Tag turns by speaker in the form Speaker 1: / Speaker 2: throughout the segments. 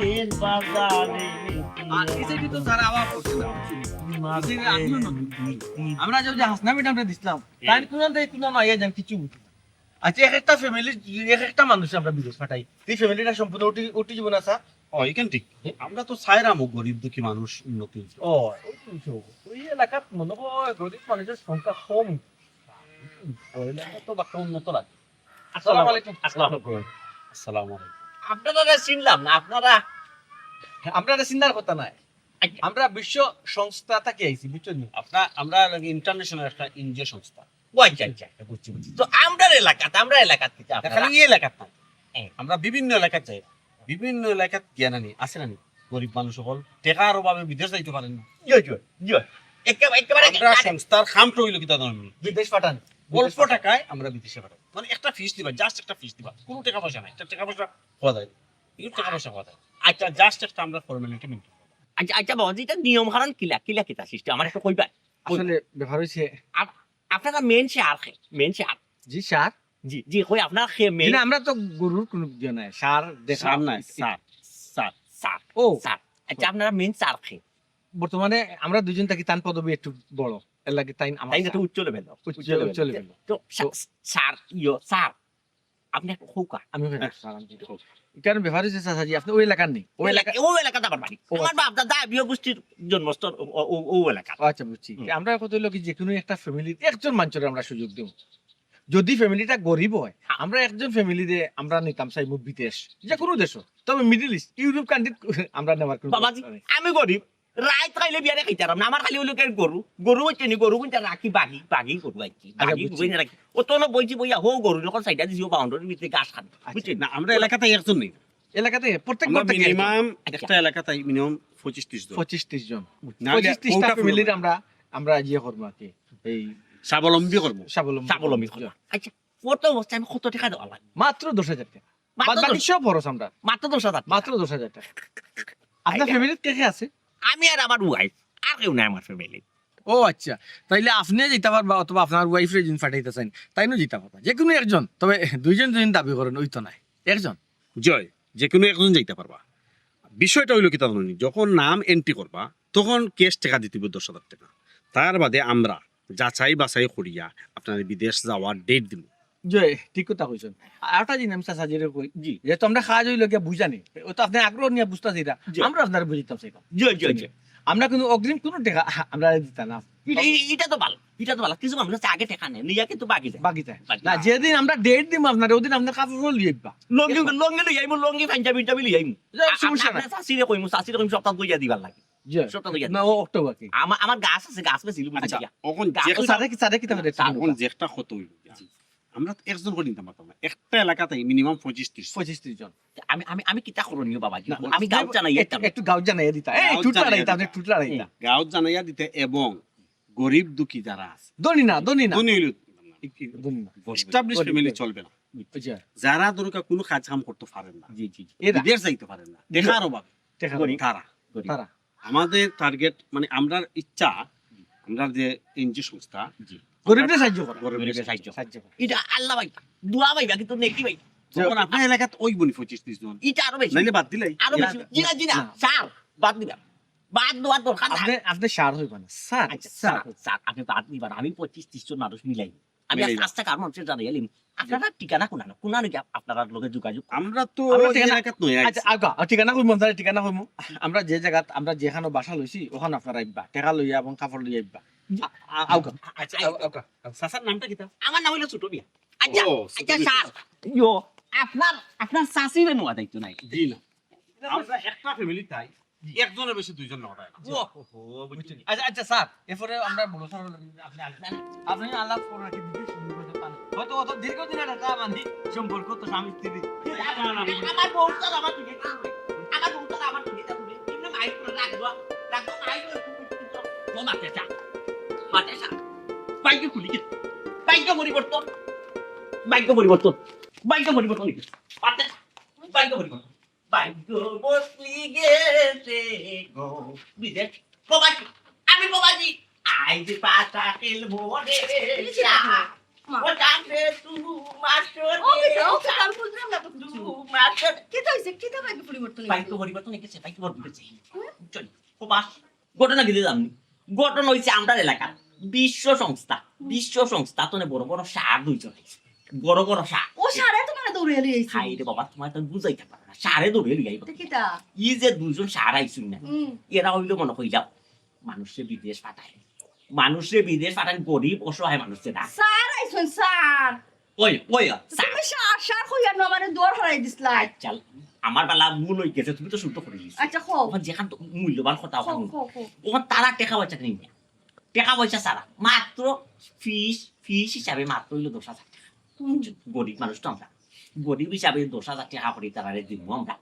Speaker 1: দিন বাজারে
Speaker 2: আর এসে তো স্যার আবার করছে না আমরা যে হাসনা ম্যাডামটা দিছিলাম তাই কোনো নাই জান কিছু বুঝি না। আচ্ছা একটা ফ্যামিলি একটা মানুষ আমরা বিদেশ পাঠাই এই ফ্যামিলিটা সম্পূর্ণ ওটি জীবন আছে।
Speaker 3: এখান ঠিক আমরা তো চাইরামো গরিব দুঃখী মানুষ উন্নতি হইছে।
Speaker 2: ওই এলাকাত মনে হয় গরিব মানুষের সংখ্যা কম, ওই এলাকা তো বাক্য উন্নত লাগে। আসসালামু আলাইকুম।
Speaker 1: আসসালামু আলাইকুম।
Speaker 3: আসসালামু আলাইকুম।
Speaker 1: আপনারা চিনলাম না, আপনারা
Speaker 2: আমরা চিন্তার কথা নাই, আমরা বিশ্ব সংস্থা থেকে আইছি বুঝছেন।
Speaker 3: আমরা ইন্টারন্যাশনাল একটা এনজিও সংস্থা।
Speaker 1: ও আচ্ছা আচ্ছা বুঝছি। তো আমরা এলাকাত থেকে
Speaker 3: খালি এই এলাকাত না, আমরা বিভিন্ন এলাকাত যাই, বিভিন্ন এলাকাত জ্ঞান আনি আছে না নি। গরিব মানুষ সকল টেকার অভাবে বিদেশ যাইতে পারেন না।
Speaker 1: একেবারে
Speaker 3: আমরা সংস্থার খামটা হইল কি দাদা
Speaker 2: বিদেশ পাঠান
Speaker 3: অল্প টাকায় আমরা বিদেশে পাঠাই, মানে একটা ফিস দিবা, জাস্ট একটা ফিস দিবা, কোনো টাকা পয়সা নাই। একটা টাকা পয়সা হওয়া যায়, এই টাকা পয়সা হওয়া যায়। আচ্ছা জাস্ট একটা আমরা ফর্মালিটি মেনটেন।
Speaker 1: আচ্ছা বাবা, যেটা নিয়ম হারান কিলা কিতা সিস্টেম আমার একটা কইবা।
Speaker 2: আসলে ব্যাপার হইছে
Speaker 1: আপনারা মেন শেয়ার
Speaker 2: জি স্যার,
Speaker 1: জি জি কই আপনার মেন
Speaker 2: না আমরা তো গরুর কোনো ইয়ে নাই সার দেখা
Speaker 3: সার নাই, সার সার
Speaker 1: স্যার
Speaker 2: ও
Speaker 1: স্যার। আচ্ছা আপনারা মেন স্যার
Speaker 2: বর্তমানে আমরা দুজন থাকি তান পদবি একটু বড় এর লাগে তাই আমার
Speaker 1: তাই না, তো উচ্চ লেভেল
Speaker 2: উচ্চ লেভেল।
Speaker 1: তো স্যার স্যার আপনি একটা হোকা
Speaker 2: আমি কারণ ব্যাপার হচ্ছে চাচাজি আপনি ওই এলাকার নেই, ওই এলাকা
Speaker 1: ও এলাকাটা আমার বাড়ি, আমার বাপ দাদা বিয়ে গোষ্ঠীর জন্মস্থল ও এলাকা।
Speaker 2: আচ্ছা বুঝছি। আমরা কত হইলো কি যে কোনো একটা ফ্যামিলির একজন মানুষের আমরা সুযোগ দেব, যদি ফ্যামিলিটা গরিব হয় আমরা একজন ফ্যামিলিতে আমরা নিতাম চাইবো বিদেশ যে কোনো দেশ, তবে মিডল ইস্ট ইউরোপ কান্ট্রি আমরা নেওয়ার কোনো
Speaker 1: বাবাজি আমি গরিব রাত খাইলে বিয়ারে খাইতাম না, আমার খালি হলো গরু হচ্ছে নি, গরু কিন্তু রাখি বাগি গরু আইছি রাখি ও তো না বইছি বইয়া হো গরু যখন সাইডা দিছি বাউন্ডারির ভিতরে গাছ খান বুঝছেন
Speaker 3: না আমরা এলাকাতে একজন নেই,
Speaker 2: এলাকাতে প্রত্যেক
Speaker 3: মিনিমাম একটা এলাকাতে মিনিমাম 25-30 জন,
Speaker 2: 25-30 জন,
Speaker 3: না,
Speaker 2: 25-30টা
Speaker 3: ওটা
Speaker 2: ফ্যামিলির আমরা ইয়ে করবো আর কি, এই
Speaker 3: স্বাবলম্বী করবো।
Speaker 1: স্বাবলম্বী করবো। আচ্ছা কত অবস্থা আমি কত টাকা দেওয়া লাগে?
Speaker 2: মাত্র 10,000 টাকা, বাদ বাকি সব খরচ আমরা
Speaker 1: মাত্র 10,000
Speaker 2: মাত্র 10,000 টাকা। আপনার ফ্যামিলিতে কে কে আছে?
Speaker 1: আমি আর আমার ওয়াইফ, আর কেউ নাই আমার ফ্যামিলি।
Speaker 2: ও আচ্ছা, তাইলে আপনি যেতে পারবা অথবা আপনার ওয়াইফরে যিনি পাঠাইতে চান তাইনও যেতে পারবা, যে কোনো একজন, তবে দুইজন দুইজন দাবি করেন ওই তো নাই, একজন
Speaker 3: জয় যে কোনো একজন যাইতে পারবা। বিষয়টা হইলো কি তার যখন নাম এন্ট্রি করবা তখন ক্যাশ টাকা দিতে হবে 10,000 টাকা। তার বাদে আমরা যাচাই বাছাই করিয়া আপনার বিদেশ যাওয়ার ডেট দিব।
Speaker 2: জয় ঠিক কথা কইছেন। আর একটা জিনিস আমি চাচাজিরে কই জি, যেহেতু আমরা খাওয়া হইলো গিয়া বুঝানি, ও তো আপনি আগ্রহ নিয়ে বুঝতেছি এটা, আমরা আপনার বুঝিতাম সেটা
Speaker 1: জয় জয় জয়।
Speaker 2: আমরা কোনো অগ্রিম কোনো টাকা আমরা দিতাম না।
Speaker 1: এটা তো ভালো, কিছু মানুষ আছে আগে টাকা নেই নিয়া কিন্তু বাকি যায়
Speaker 2: বাকি যায় না, যেদিন আমরা ডেট দিব আপনার ওদিন আপনার কাপড় লিয়ে দিবা,
Speaker 1: লঙ্গি লই আইমু, লঙ্গি পাঞ্জাবি লিয়ে আইমু।
Speaker 2: সমস্যা নাই,
Speaker 1: শাশিরে কইমু সপ্তাহ কইয়া দিবার লাগে। সপ্তাহ কইয়া
Speaker 2: না ও অক্টোবর কি
Speaker 1: আমার গাছ আছে, গাছ বেছিল
Speaker 3: আচ্ছা
Speaker 1: বুঝিয়া।
Speaker 3: এখন
Speaker 2: সাড়ে কি তাহলে
Speaker 3: এখন যেটা কত হইল আমরা তো একজন করে নিতে পারতাম না, একটা এলাকাতে মিনিমাম 25-30
Speaker 2: জন।
Speaker 1: আমি কিতা করণীয় বাবাজি,
Speaker 2: না,
Speaker 1: আমি গাঁও জানাই
Speaker 2: একটু গাঁও জানাইয়া দিতা, এই
Speaker 3: গাঁও
Speaker 2: টুটলা
Speaker 3: জানাইয়া
Speaker 2: রাইতা, আপনি টুটলা রাইতা,
Speaker 3: গাঁও জানাইয়া দিতে, এবং গরিব দুঃখী যারা আছে
Speaker 2: দনি না
Speaker 3: ধনী হইল
Speaker 2: দনি না
Speaker 3: এস্টাবলিশ ফ্যামিলি চলবে না,
Speaker 2: আচ্ছা
Speaker 3: যারা দরকার কোনো কাজ কাম করতে পারেন না,
Speaker 1: জি জি
Speaker 2: এরা
Speaker 3: বিদেশ যাইতে পারেন না, দেখার অভাব
Speaker 2: টাকা
Speaker 3: তারা
Speaker 2: তারা
Speaker 3: আমাদের টার্গেট, মানে আমরা ইচ্ছা আমরা যে এনজিও সংস্থা
Speaker 1: জি
Speaker 2: গরিবদের সাহায্য করা,
Speaker 1: গরিবের সাহায্য
Speaker 2: সাহায্য করা।
Speaker 1: এটা আল্লাহ ভাই দোয়া ভাই কিন্তু নেকি ভাই
Speaker 3: যখন আপনার এলাকাতে ওই বনি 25-30 জন,
Speaker 1: এটা আরো বেশি,
Speaker 3: নাইলে বাদ দিলাই
Speaker 1: আরো বেশি। জিনা স্যার বাদ দিবা, বাদ দেওয়ার দরকার নাই।
Speaker 2: আপনি সার হইবা না স্যার,
Speaker 1: আচ্ছা স্যার স্যার আপনি বাদ দিবার, আমি 25-30 জন মানুষ মিলাই আমি আস্তে কার মানুষের জানাই এলিম। আপনারা ঠিকানা কোনা নাকি আপনারা লোকের যোগাযোগ?
Speaker 3: আমরা তো
Speaker 2: আমরা
Speaker 3: এই
Speaker 2: ঠিকানা-
Speaker 3: এলাকাত নয়
Speaker 2: আচ্ছা আগা ঠিকানা কইমু, আমরা ঠিকানা কইমু, আমরা যে জায়গাত আমরা যেখানে বাসা লইছি ওখানে আপনারা আইবা, টাকা লইয়া এবং কাপড় লইয়া আইবা। আউকা
Speaker 3: আচ্ছা আউকা সাসার নামটা কি তা?
Speaker 1: আমার নাম হইলো ছোট মিয়া। আচ্ছা
Speaker 3: ও,
Speaker 1: আচ্ছা স্যার ইয়ো আপনার শাশিরে নোয়া দায়িত্ব নাই।
Speaker 3: জি না, আমরা একটা ফ্যামিলি তাই একজনের বেশি দুইজন না হয়।
Speaker 2: আচ্ছা আচ্ছা স্যার, এরপরে আমরা বড় স্যার আপনি আসবেন, আপনি আলাপ করে কি বিদেশ নির্বাচন পান হয়তো অত দীর্ঘদিনের একটা বান্ধি সম্পর্ক তো স্বামী স্ত্রী।
Speaker 1: আমার বউটা আমার দিকে থাকবে, আমার বউটা আমার দিকে থাকবে, এমনি মাইক করে রাখবো মাইক করে ও মাতে চা বাইকে খুলি কি বাইকে পরিবর্তন মাতে বাইকে পরিবর্তন বাইক বসলি গেছে গো বিদেশ প্রবাসী, আমি প্রবাসী আইজ পাতা খেলবো রে চা
Speaker 4: মা
Speaker 1: ও জানে তু মাস্টার
Speaker 4: ওকে আমি বুঝলাম না তো
Speaker 1: তু
Speaker 4: কিছু
Speaker 1: মাস্টার
Speaker 4: কি তো হইছে কি তো ভাই পরিবর্তন
Speaker 1: বাইক তো পরিবর্তন হয়েছে বাইক পরিবর্তন চল ও বাস ঘটনা গেলে জানি ঘটনা হয়েছে আমরা এলাকার বিশ্ব সংস্থা তো বড় বড় সার দুইজন আছে বড় বড় সার
Speaker 4: ও সারে তো মানে দৌড়ে এলি আইছি
Speaker 1: হাই রে বাবা তোমার তো বুঝাইতে পারে না সারে ধরে লইয়াই
Speaker 4: কিটা
Speaker 1: ই যে দুইজন সার আইছুন না
Speaker 4: হুম
Speaker 1: এরা হইল মনে হইলাম মানুষের বিদেশ পাঠায় গরিব অসহায় মানুষের না
Speaker 4: স্যার আইছন স্যার
Speaker 1: ওই ওই স্যার
Speaker 4: তুমি সার সার কইয়া ন মানে দৌড় হারাই দিছলাই
Speaker 1: চাল আমার বেলা ভুল হয়ে গেছে তুমি তো শুদ্ধ করে দিয়েছো
Speaker 4: আচ্ছা খো
Speaker 1: ওখান যেখান তো মূল্যবান কথা
Speaker 4: খো
Speaker 1: ওখানে
Speaker 4: খো খো
Speaker 1: ওখান তারা টাকা পয়সা নেই না টাকা পয়সা ছাড়া মাত্র ফিস হিসাবে মাত্র হইলো 10,000 টাকা গরিব মানুষ তো আমরা গরিব হিসাবে 10,000 টাকা করে তারা দিব আমরা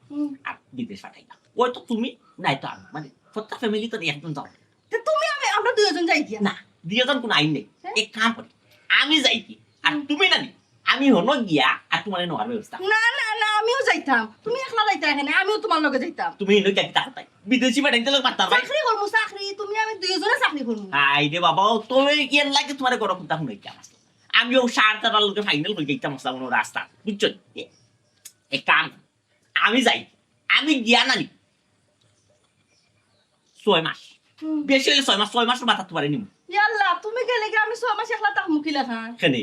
Speaker 1: আর বিদেশ পাঠাই না ওই তো তুমি নাই তো আমি মানে প্রত্যেক ফ্যামিলি তো একজন যাও
Speaker 4: তে তুমি আমরা দুইজন যাই কি
Speaker 1: না দিয়েজন কোনো আইন নেই
Speaker 4: হ্যাঁ?
Speaker 1: এক কাম করি আমি যাই কি আর তুমি না নি আমি হলো গিয়া আর তোমার নেওয়ার ব্যবস্থা
Speaker 4: না না না আমিও যাইতাম তুমি একলা যাইতা এখানে আমিও তোমার লগে যাইতাম
Speaker 1: তুমি এনে কি তাই বিদেশি পাঠাইতে লোক পারতাম ভাই
Speaker 4: চাকরি করমু চাকরি তুমি আমি দুইজনে চাকরি করমু
Speaker 1: আই রে বাবা তুমি এর লাগে তোমার গরম কথা শুনে কি আমার আমিও সার তার লোকে ফাইনাল করে গেতাম কোনো রাস্তা বুঝছো এক কাম আমি যাই আমি গিয়া নানি 6 মাস বেশি হলে 6 মাস মাথা তোমার নিম
Speaker 4: ইয়াল্লা তুমি গেলে কি আমি 6 মাস একলা তাক মুকিলা খান
Speaker 1: খেনে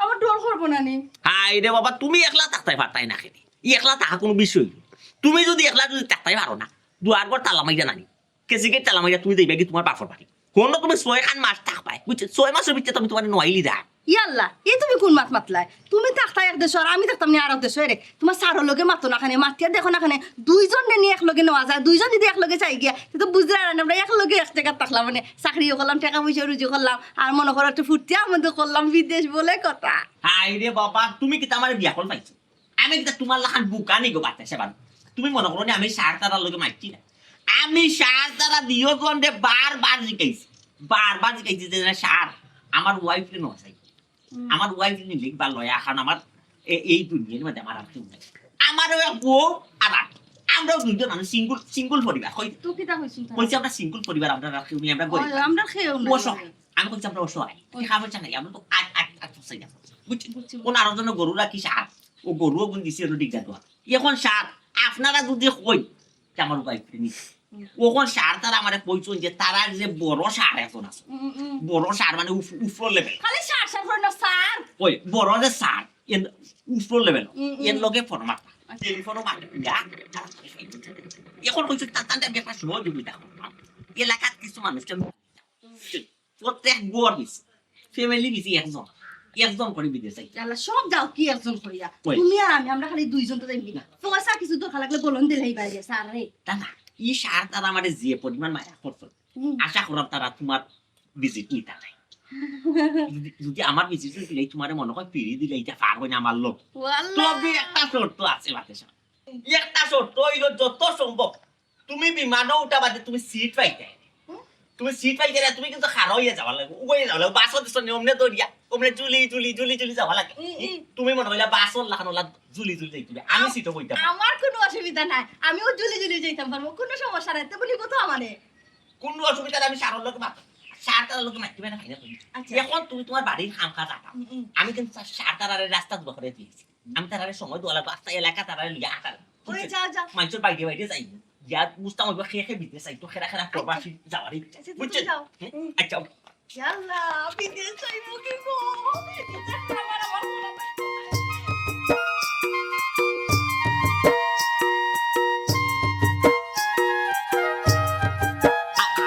Speaker 4: আমার ডর করবো না নি
Speaker 1: হাই রে বাবা তুমি একলা থাকতে পারতাই না খেনে একলা থাকা কোনো বিষয় তুমি যদি একলা যদি থাকতে পারো না দুয়ার ঘর তালা মাইরা নানি কেসিকে তালা মাইরা তুমি দেখবে কি তোমার বাপর বাড়ি কোনো তুমি 6 মাস থাকবাই বুঝছো 6 মাসের ভিতরে তুমি তোমার নইলি দা
Speaker 4: ইয়াল্লা এই তুমি কোন মাত মাতলাই তুমি থাকতা এক দেশ আর আমি থাকতাম নি আর এক দেশ রে তোমার সারো লগে মাতো না খানে মাতিয়া দেখো না খানে দুইজন নিয়ে এক লগে নেওয়া যায় দুইজন যদি এক লগে চাই গিয়া তো বুঝতে আর আমরা এক লগে এক জায়গা থাকলাম মানে চাকরিও করলাম টাকা পয়সা রুজি করলাম আর মনে করো একটু ফুর্তি আমাদের করলাম বিদেশ বলে কথা
Speaker 1: হাই রে বাবা তুমি কি আমার বিয়া কল পাইছো আমি কি তোমার লাখান বুকানি গো বাচ্চা সেবার তুমি মনে করো নি আমি সার তারার লগে মাইছি না আমি সার তারা দিও গন্ডে বারবার জিকাইছি যে সার আমার ওয়াইফ রে নসাই আমার ওয়াইফ রে নিলে বা লয়া খান আমার এই দুনিয়ার মধ্যে আমার আর কেউ নাই আমার বউ আর আমরা দুজন আমি সিঙ্গল পরিবার হই
Speaker 4: তো কিটা হইছিস
Speaker 1: কইছি আমরা সিঙ্গল পরিবার আমরা আর কেউ নেই আমরা গরিব
Speaker 4: আমরা খেয়েও না
Speaker 1: অসহায় আমি কইছি আমরা অসহায় খাবার চাই আমরা তো আট চাই না বুঝছি কোন আরো জন গরু রাখি সার ও গরুও গুণ দিছে এর দিক দাদা এখন সার আপনারা যদি কই যে আমার ওয়াইফ রে নিছে ওখন সার তারা আমার কইছেন যে তারা যে বড় সার এখন আছে বড় সার মানে উপর লেভেল
Speaker 4: খালি সার সার করে না স্যার
Speaker 1: ওই বড় যে সার এর উপর লেভেল এর লগে ফরমাট টেলিফোনও মারে এখন কইছে তান্তা ব্যাপার সহযোগিতা এলাকার কিছু মানুষ প্রত্যেক গোয়ার বিস ফ্যামিলি বিসি একজন করে বিদেশ চাই
Speaker 4: আল্লাহ সব যাও কি একজন কইয়া
Speaker 1: ওই।
Speaker 4: তুমি আর আমি আমরা খালি দুইজন তো যাইবি না পয়সা কিছু দরকার লাগলে বলুন দিলেই বাইরে স্যার রে
Speaker 1: তা না ই সার তারা আমার যে পরিমাণ মায়া করতো আশা করাম তারা তোমার ভিজিট নিতে নাই যদি আমার ভিজিট দিলে তোমার মনে হয় পিড়ি দিলে এটা পার হয় না আমার লোক তবে একটা শর্ত আছে বাতে একটা শর্ত হইল যত সম্ভব তুমি বিমানও উঠা বাদে তুমি সিট পাইতে তুমি সিট পাইতে না তুমি কিন্তু খাড়া হইয়া যাওয়া লাগবে উগয়ে যাওয়া লাগবে বাসও দিছ নিয়মনে দরিয়া ওমনে জুলি যাওয়া লাগে তুমি মনে হইলা বাসও লাখানোলা জুলি যাইতে আমি সিটও বইতাম
Speaker 4: আমার কোনো অসুবিধা নাই আমিও জুলি যাইতাম পারবো কোনো সমস্যা নাই তো বলি কথা আমারে
Speaker 1: কোন অসুবিধা নাই, আমি সারার লোক মাত্র সার তার লোক মারতে পারে না
Speaker 4: আচ্ছা।
Speaker 1: এখন তুমি তোমার বাড়ির খাম খা যাবা আমি কিন্তু সার তারারে রাস্তা ধরে দিয়েছি আমি তারারে সময় দোয়া লাগবে আস্তে এলাকা তারারে লিয়া হাঁটার
Speaker 4: ওই যা যা
Speaker 1: মানুষের বাইরে যাই যা বুঝতাম ওই খেয়ে বিতে চাই তো খেরা প্রবাসী যাওয়ারই
Speaker 4: আচ্ছা,
Speaker 1: বুঝছেন
Speaker 4: যাও।
Speaker 1: আচ্ছা
Speaker 4: ইয়াল্লা বিদেশ যাইবো কি গো এটা আমার মনে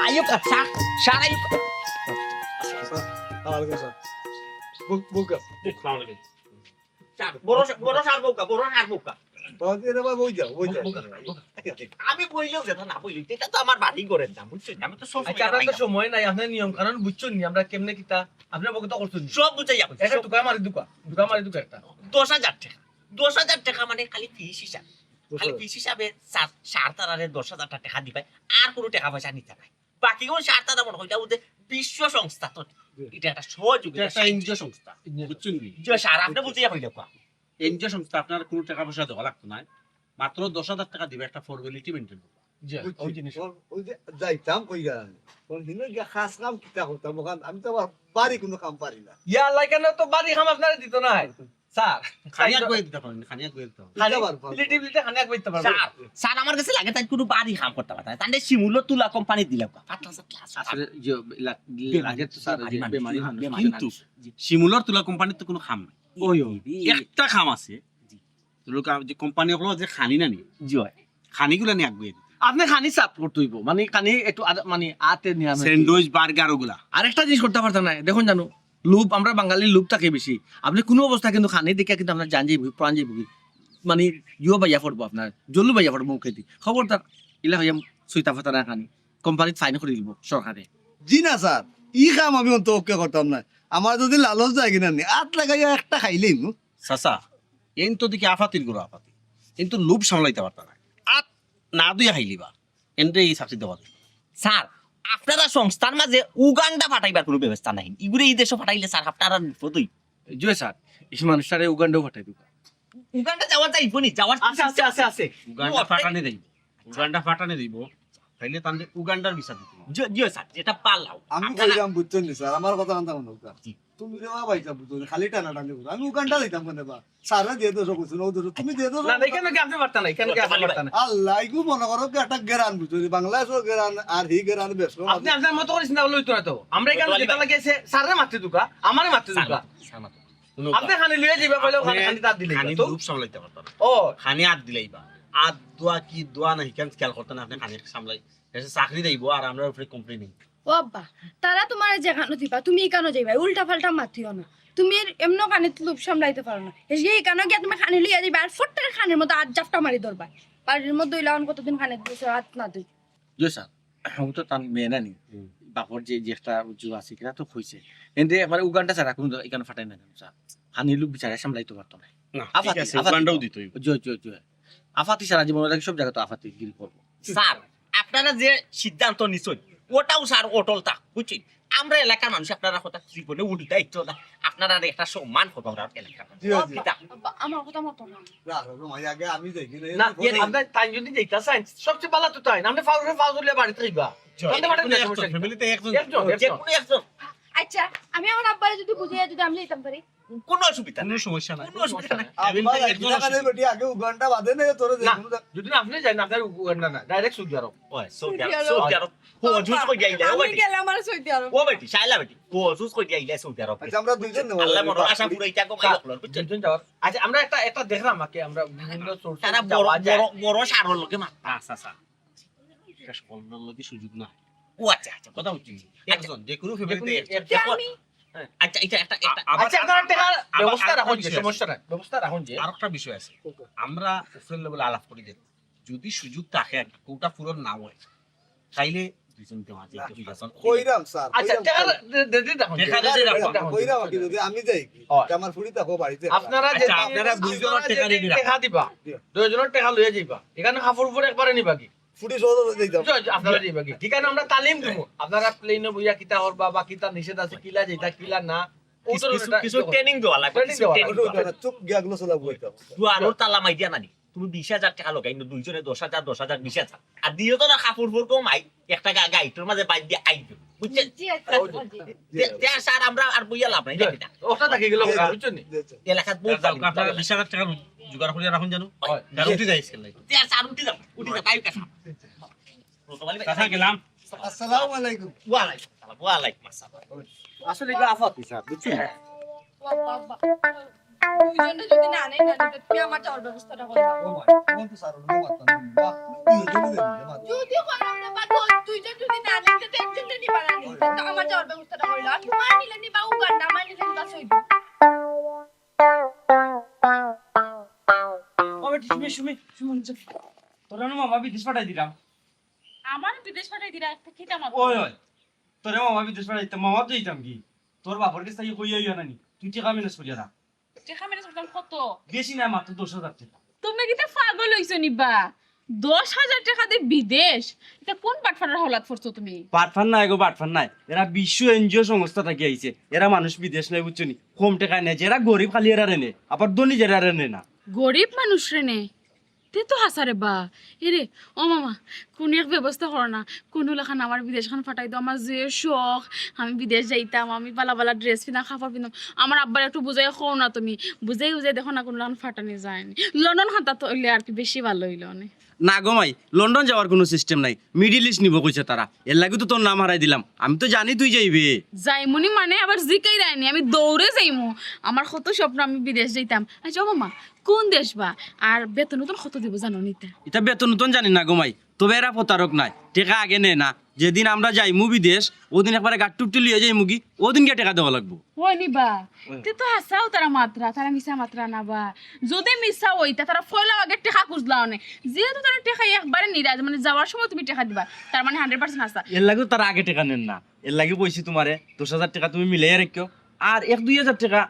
Speaker 1: ayuk sar sar ayuk sar boro sar boka আমি বইলেও যেত না বইলি এটা তো আমার বাড়ি করে দাম বুঝছেন আমি তো সব
Speaker 2: আচ্ছা আপনার তো সময় নাই আপনার নিয়ম কারণ বুঝছেন নি আমরা কেমনে কিতা আপনি বকত করছেন
Speaker 1: সব বুঝাই যাবে
Speaker 2: একটা টুকা মারি দুকা একটা
Speaker 1: 10,000 টাকা 10,000 টাকা মানে খালি ফিস হিসাব খালি ফিস হিসাবে সার তারারে 10,000 টাকা দিবে আর কোনো টাকা পয়সা নিতে নাই বাকি কোন সার তারা মনে হইতা ওদের বিশ্ব সংস্থা তো এটা একটা সহযোগিতা
Speaker 3: একটা এনজিও সংস্থা বুঝছেন নি
Speaker 1: যে সার আপনি বুঝিয়া হইলে কোয়া
Speaker 3: এনজিও সংস্থা আপনার কোনো টাকা পয়সা দেওয়া লাগতো না মাত্র 10,000 টাকা দিবে একটা ফর্মালিটি মেনটেন করবে
Speaker 2: জি ওই জিনিস
Speaker 5: ওই যে যাইতাম কই গেলাম কোন দিন গিয়া খাস কাম কিতা করতাম ওখান আমি তো আবার বাড়ি কোনো কাম পারি না
Speaker 2: ইয়া লাইকানো তো বাড়ি খাম আপনারা দিত না স্যার
Speaker 3: খানিয়া কই দিতে পারেন খানিয়া কই দিতে পারেন
Speaker 5: কিতা পারবো?
Speaker 2: রিলেটিভলিতে খানিয়া কইতে পারবো
Speaker 1: স্যার স্যার আমার কাছে লাগে তাই কোনো বাড়ি কাম করতে পারে তাহলে শিমুলো তুলা কোম্পানি দিলাম পাতলা ক্লাস
Speaker 2: আসলে যে লাগে তো স্যার যে বেমারি মানুষ
Speaker 3: কিন্তু শিমুলর তুলা কোম্পানির তো কোনো খাম নাই
Speaker 2: ওই
Speaker 3: একটা খাম আছে লোক যে কোম্পানি হলো যে খানি না নি
Speaker 1: জয়
Speaker 3: খানিগুলো নিয়ে আগুয়ে
Speaker 2: আপনি খানি সাপ করতে হইব মানে খানি একটু মানে আতে নিয়ে
Speaker 3: স্যান্ডউইচ বার্গার ওগুলা
Speaker 2: আরেকটা জিনিস করতে পারতেন না দেখুন জানো লোভ আমরা বাঙালির লোভ থাকে বেশি আপনি কোনো অবস্থা কিন্তু খানি দেখে কিন্তু আপনার জান যাইব প্রাণ যাইব মানে ইয়ে বাইয়া পড়বো আপনার জল্লু বাইয়া পড়বো মুখে দি খবরদার ইলা হইয়া সুইতা ফাতা না খানি কোম্পানিত ফাইন করে দিব সরকারে
Speaker 5: জি না স্যার ই কাম আমি অন্ত ওকে করতাম না আমার যদি লালচ যায় কিনা নি আট লাগাইয়া একটা খাইলেই নু
Speaker 3: চাচা এন তো দেখি আফাতির গুলো আফাতি কিন্তু লোভ সামলাইতে পারতা না আর না দুই হাইলিবা এনতে এই সাবসিডি দেওয়া
Speaker 1: স্যার আপনারা সংস্থার মাঝে উগান্ডা ফাটাইবার কোনো ব্যবস্থা নাই ইগুলো এই দেশে ফাটাইলে স্যার আপনারা বিপদই
Speaker 2: জয় স্যার এই মানুষটারে উগান্ডাও পাঠাই দিব
Speaker 1: উগান্ডা যাওয়ার যাইব নি যাওয়ার
Speaker 2: আছে
Speaker 3: উগান্ডা ফাটানি দেব উগান্ডা ফাটানি দিব তাইলে তাহলে উগান্ডার ভিসা দিতে
Speaker 1: জিও স্যার যেটা পারলাও
Speaker 5: আমি কইলাম বুঝছেন নি স্যার আমার কথা আনতাম না তুমি রে ভাইটা বুঝছো খালি টানা টানি আমি উগান্ডা দিতাম কেন বা সারা দিয়ে দোষ করছো ও দোষ তুমি দিয়ে দোষ
Speaker 2: না এখানে কি আপনি পারতেন না এখানে কি আপনি পারতেন না
Speaker 5: আল্লাহ ইগু মনে করো কি একটা গেরান বুঝছো বাংলাদেশের গেরান আর হি গেরান বেশ
Speaker 2: আপনি আপনার মতো করে চিন্তা করলে হইতো না তো আমরা এখানে যেটা লাগিয়েছে স্যারে মারতে দুকা আমারে মারতে দুকা আপনি খানি লিয়ে যাবে কইলো খানি তার দিলে
Speaker 3: খানি
Speaker 2: তো
Speaker 3: লোভ সামলাইতে পারতা না
Speaker 2: ও
Speaker 3: খানি আর দিলাইবা আর দোয়া কি দোয়া না হিকান খেয়াল করতে না আপনি খানি সামলাই এসে চাকরি দেব আর আমরা উপরে কমপ্লেইন
Speaker 6: ও আব্বা তারা তোমার যেখানে দিবা তুমি এখানে যাইবা উল্টা পাল্টা মাতিও না তুমি এমন কানে লোভ সামলাইতে পারো না এই কানে গিয়ে তুমি খানি লিয়ে যাইবা আর ফট্টার খানের মধ্যে আট জাফটা মারি ধরবা বাড়ির মধ্যে ইলান কতদিন খানে দিয়েছে হাত না দিই
Speaker 2: জয় স্যার ও তো তান মেয়ে না নি বাপর যে একটা জু আছে কিনা তো কইছে এন্ডে মানে উগান্ডা ছাড়া কোন এখানে ফাটাই না স্যার হানি লোক বিচারে সামলাইতে পারতো না
Speaker 3: না
Speaker 2: আফাতি,
Speaker 3: ঠিক আছে
Speaker 2: আফাতি।
Speaker 3: উগান্ডাও দিতই
Speaker 2: জয় জয় জয় আফাতি সারা জীবন লাগে সব জায়গা তো আফাতি গিল করবো
Speaker 1: স্যার আপনারা যে সিদ্ধান্ত নিছেন ওটাও স্যার অটল থাক বুঝছেন আমরা এলাকার মানুষ আপনারা কথা জীবনে উল্টা ইচ্ছো না আপনারা একটা সম্মান করবো আমরা এলাকার
Speaker 5: জি, জি।
Speaker 1: কিতা?
Speaker 6: আব্বা আমার কথা মতো না
Speaker 5: আগে আমি যাই কিনা
Speaker 2: না আপনার তাই যদি যেটা সাইন্স সবচেয়ে ভালো তো তাই আমরা ফাউলে বাড়িতে থাকবা তাহলে বাড়িতে না সমস্যা কি?
Speaker 3: ফ্যামিলিতে একজন
Speaker 2: একজন
Speaker 1: যে
Speaker 2: একজন
Speaker 1: কোনো একজন
Speaker 6: আচ্ছা আমি আমার আব্বারে যদি বুঝিয়ে যদি আমি যাইতাম পারি
Speaker 1: কোনো অসুবিধা
Speaker 3: কোনো সমস্যা নাই
Speaker 1: কোনো অসুবিধা নাই
Speaker 5: বেটি আগে উগান্ডা বাদে না তোরে
Speaker 2: না যদি না আপনি যাই না আপনার উগান্ডা না ডাইরেক্ট সৌদি আরব
Speaker 1: ওই সৌদি আরব ও জুস কই যাইলা ও
Speaker 6: আমি
Speaker 1: বেটি
Speaker 6: গেলাম আর সইতে আরো
Speaker 1: ও বেটি শাইলা বেটি ও জুস কই যাইলা সৌদি আরব
Speaker 5: আচ্ছা আমরা দুইজন নেব
Speaker 1: আল্লাহ মনে আশা পুরাইতা কম আইলো বুঝছেন
Speaker 2: দুজন যাওয়ার আচ্ছা আমরা একটা দেখলাম আগে আমরা বিভিন্ন সোর্স
Speaker 1: তারা বড় বড় বড় সারর লোকে মা
Speaker 3: আচ্ছা আচ্ছা এটা সকলের লাগি সুযোগ না
Speaker 1: ও আচ্ছা আচ্ছা
Speaker 3: কথা হচ্ছে একজন যে কোনো ফ্যামিলিতে
Speaker 6: আমি
Speaker 1: আচ্ছা এটা একটা একটা
Speaker 2: আচ্ছা আপনারা টাকা ব্যবস্থা
Speaker 3: আরেকটা
Speaker 2: রাখুন যে
Speaker 3: বিষয় আছে।
Speaker 2: সমস্যা নাই ব্যবস্থা রাখুন যে
Speaker 3: আর একটা বিষয় আছে আমরা উপরের লেভেলে আলাপ করি দেব যদি সুযোগ থাকে কোটা পূরণ না হয় তাইলে দুইজনকে মাঝে একটু বিভাজন করে
Speaker 5: কইরাম স্যার
Speaker 2: আচ্ছা টাকা দিতে রাখুন
Speaker 3: দেখা যায় যে রাখুন।
Speaker 5: কইরাম কি যদি আমি যাই কি
Speaker 2: হয়।
Speaker 5: আমার ফুড়ি থাকো বাড়িতে
Speaker 2: আপনারা যে
Speaker 3: আচ্ছা, আপনারা দুইজনের টাকা রেডি রাখুন।
Speaker 2: টাকা দিবা দুইজনের টাকা লইয়া যাইবা এখানে কাপড় উপরে একবারে নিবা কি
Speaker 5: ফুড়ি সহ যাইতাম
Speaker 2: আপনারা দিবা কি ঠিক আছে আমরা তালিম দিব আপনারা প্লেনে বইয়া কিতা করবা বা কিতা নিষেধ আছে কিলা যেটা কিলা না
Speaker 1: কিছু কিছু ট্রেনিং দেওয়া লাগবে
Speaker 2: Training দেওয়া লাগবে।
Speaker 5: চুপ গিয়াগুলো চলা বইতাম
Speaker 1: দুয়ারর তালা মাই দিয়া নানি তুমি 20,000 টাকা লগাই না দুইজনে 10,000 10,000 20,000 আর দিও তো না কাপড় ফোর কম আই একটা গাইটোর মাঝে বাইর দিয়ে আইবে বুঝছেন
Speaker 6: জি আচ্ছা
Speaker 1: তে স্যার আমরা আর বইয়া লাভ নাই এটা
Speaker 2: ওটা থাকে গেল বুঝছেন নি
Speaker 1: এলাকাত বহুত
Speaker 3: আপনারা 20,000 টাকা জোগাড় করে রাখুন জানো
Speaker 1: হয়।
Speaker 3: গাড়ি যাই স্কেল লাগে
Speaker 1: তে স্যার উঠি যাও বাইক কাটা
Speaker 3: কথা গেলাম
Speaker 5: আসসালামু আলাইকুম
Speaker 1: ওয়ালাইকুম আসসালাম
Speaker 2: আসলে এটা আফাতি স্যার বুঝছেন
Speaker 6: আব্বা দুইজনে যদি না আনে না নিতে তুমি আমার যাওয়ার ব্যবস্থাটা করে দাও
Speaker 5: ও ভাই কোন তো স্যার ওটা মারতাম বাহ
Speaker 6: যদি করলাম না বা দুইজন যদি না নিতে তো একজন নিবা না নিতে তো আমার যাওয়ার ব্যবস্থাটা করে দাও তোমার নিলে নিবা উগান্ডা আমার নিলে নিবা সইদি
Speaker 7: ওবে শুমি তোরা না মামা বিদেশ পাঠাই দিলাম
Speaker 8: আমার বিদেশ পাঠাই দিরা একটা খেতাম
Speaker 7: ওই ওই তোরে মামা বিদেশ পাঠাই দিতাম মামা তো দিতাম কি তোর বাপর কাছে তাই কইয়া ইয়া নানি তুই টাকা মেনেজ করিয়া রাখ
Speaker 8: টাকা মেরে করতাম কত
Speaker 7: বেশি না মাত্র 10,000 টাকা
Speaker 8: তুমি কি তা পাগল হইছো নিবা 10,000 টাকা দিয়ে বিদেশ এটা কোন বাটফাটার হলাত করছো তুমি
Speaker 7: বাটফান নাই গো বাটফান নাই এরা বিশ্ব এনজিও সংস্থা থেকে আইছে এরা মানুষ বিদেশ নাই বুঝছো নি কম টাকা নেয় যারা গরিব খালি এরা নে আবার ধনী যারা নে না
Speaker 8: গরিব মানুষ রে নে তে তো হাসারে বা এরে ও মামা কোন এক ব্যবস্থা করো না কোন লেখান আমার বিদেশ খান ফাটাই দাও আমার যে শখ আমি বিদেশ যাইতাম আমি বালা বালা ড্রেস পিনা খাবার পিনাম আমার আব্বার একটু বুঝাই খাও না তুমি বুঝাই দেখো না কোন লেখান ফাটানি যায়নি লন্ডন খাতা তো হইলে আর কি বেশি ভালো হইলো অনেক
Speaker 7: না গমাই লন্ডন যাওয়ার কোনো সিস্টেম নাই মিডিল ইস্ট নিব কইছে তারা এর লাগি তো তোর নাম হারাই দিলাম আমি তো জানি তুই যাইবে
Speaker 8: যাইমুনি মানে আবার জিকাই রায়নি আমি দৌড়ে যাইমু আমার কত স্বপ্ন আমি বিদেশ যাইতাম আচ্ছা ও মামা কোন দেশ বা আর বেতন নতুন কত দিব জানো নিতে
Speaker 7: এটা বেতন নতুন জানি না গমাই তবে এরা প্রতারক নাই টেকা আগে নেয় না যেদিন আমরা যাই মুভি দেশ ওদিন একবারে গাট টুকটি লিয়ে যাই মুগি ওদিন গিয়ে টেকা দেওয়া লাগবো
Speaker 8: হয় নি বা তে তো হাসাও তারা মাত্রা তারা মিশা মাত্রা না বা যদি মিশা হইতা তারা ফয়লা আগে টেকা খুঁজলাও নে যেহেতু তারা টেকা একবারে নিরাজ মানে যাওয়ার সময় তুমি টেকা দিবা তার মানে 100% হাসা
Speaker 7: এর লাগি তারা আগে টেকা নেন না এর লাগি বলছি তোমারে 10,000 টাকা তুমি মিলাই রাখিও আর 1-2,000 টাকা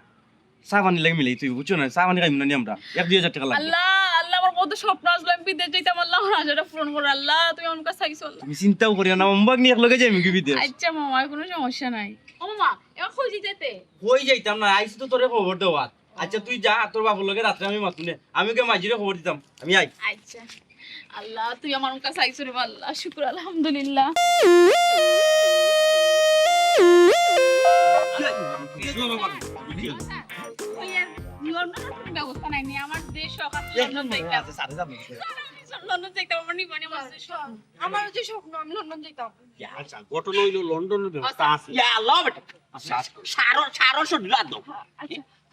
Speaker 7: সাবানি লাগে মিলাই তুই বুঝছো না সাবানি খাইম না আমরা 1-2,000 টাকা লাগবে
Speaker 8: আল্লাহ আল্লাহ আমার কত স্বপ্ন আসলো আমি বিদেশ যাইতাম আল্লাহ হাজারটা ফোন করে আল্লাহ তুমি আমার কাছে চাইছো আল্লাহ
Speaker 7: তুমি চিন্তাও করিও না অম্বাক নিয়ে একলগে যাই মুগি বিদেশ
Speaker 8: আচ্ছা মামা কোনো সমস্যা নাই ও মামা এবার খুঁজি যেতে
Speaker 7: কই যাইতাম না আইছি তো তোরে খবর দেওয়ার আচ্ছা তুই যা তোর বাবার লগে রাত্রে আমি মাতুনে আমি ওকে মাঝিরে খবর দিতাম আমি আই
Speaker 8: আচ্ছা আল্লাহ তুই আমার কাছে চাইছো রে আল্লাহ শুকর আলহামদুলিল্লাহ ব্যবস্থা নাই নি আমার দেশ লন্ডন যাইতাম আমার নিবানি
Speaker 6: আমার যে স্বপ্ন আমি লন্ডন যাইতাম
Speaker 3: আচ্ছা ঘটনা হইলো লন্ডনের ব্যবস্থা আছে
Speaker 1: ইয়া আল্লাহ বেটা সারো শুনলা দাও